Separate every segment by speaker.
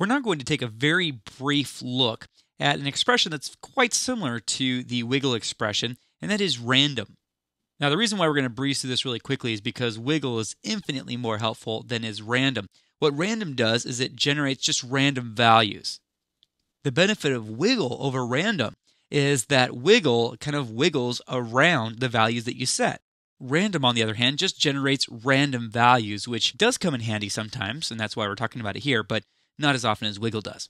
Speaker 1: We're now going to take a very brief look at an expression that's quite similar to the wiggle expression, and that is random. Now, the reason why we're going to breeze through this really quickly is because wiggle is infinitely more helpful than is random. What random does is it generates just random values. The benefit of wiggle over random is that wiggle kind of wiggles around the values that you set. Random, on the other hand, just generates random values, which does come in handy sometimes, and that's why we're talking about it here, but not as often as wiggle does.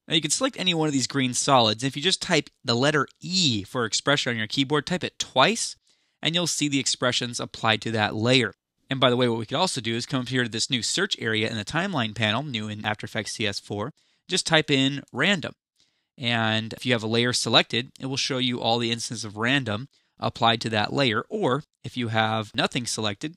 Speaker 1: Now, you can select any one of these green solids, and if you just type the letter E for expression on your keyboard, type it twice, and you'll see the expressions applied to that layer. And by the way, what we could also do is come up here to this new search area in the timeline panel, new in After Effects CS4, just type in random. And if you have a layer selected, it will show you all the instances of random applied to that layer. Or if you have nothing selected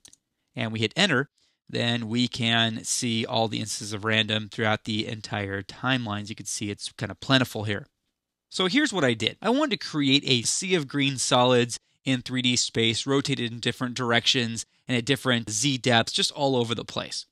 Speaker 1: and we hit enter, then we can see all the instances of random throughout the entire timeline. As you can see, it's kind of plentiful here. So here's what I did. I wanted to create a sea of green solids in 3D space, rotated in different directions and at different Z depths, just all over the place.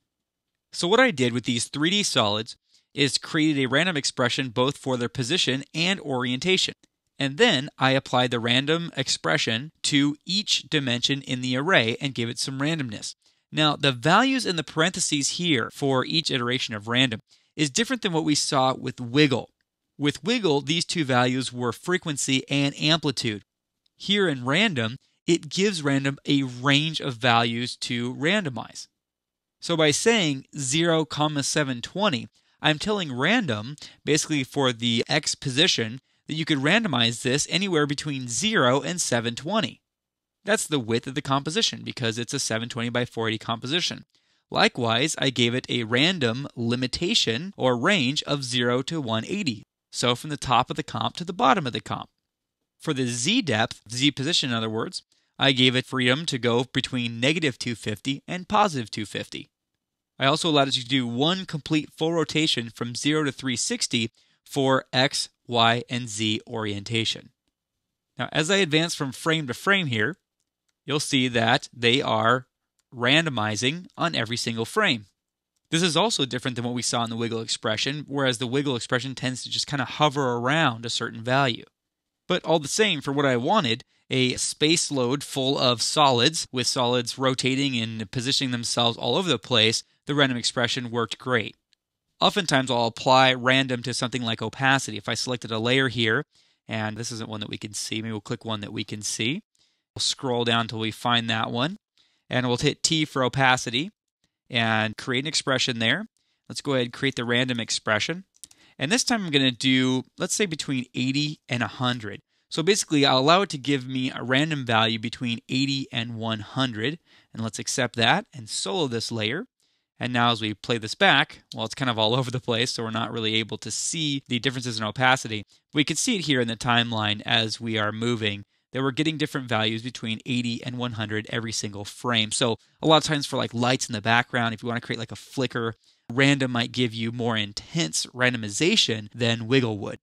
Speaker 1: So what I did with these 3D solids is created a random expression both for their position and orientation. And then I applied the random expression to each dimension in the array and gave it some randomness. Now, the values in the parentheses here for each iteration of random is different than what we saw with wiggle. With wiggle, these two values were frequency and amplitude. Here in random, it gives random a range of values to randomize. So by saying 0, 720, I'm telling random, basically for the X position, that you could randomize this anywhere between 0 and 720. That's the width of the composition because it's a 720 by 480 composition. Likewise, I gave it a random limitation or range of 0 to 180. So from the top of the comp to the bottom of the comp. For the Z depth, Z position in other words, I gave it freedom to go between negative 250 and positive 250. I also allowed it to do one complete full rotation from 0 to 360 for X, Y, and Z orientation. Now, as I advance from frame to frame here, you'll see that they are randomizing on every single frame. This is also different than what we saw in the wiggle expression, whereas the wiggle expression tends to just kind of hover around a certain value. But all the same, for what I wanted, a space load full of solids, with solids rotating and positioning themselves all over the place, the random expression worked great. Oftentimes I'll apply random to something like opacity. If I selected a layer here, and this isn't one that we can see, maybe we'll click one that we can see. We'll scroll down until we find that one, and we'll hit T for opacity and create an expression there. Let's go ahead and create the random expression. And this time I'm going to do, let's say, between 80 and 100. So basically, I'll allow it to give me a random value between 80 and 100. And let's accept that and solo this layer. And now as we play this back, well, it's kind of all over the place, so we're not really able to see the differences in opacity. We can see it here in the timeline as we are moving, that we're getting different values between 80 and 100 every single frame. So a lot of times for like lights in the background, if you want to create like a flicker, random might give you more intense randomization than wiggle would.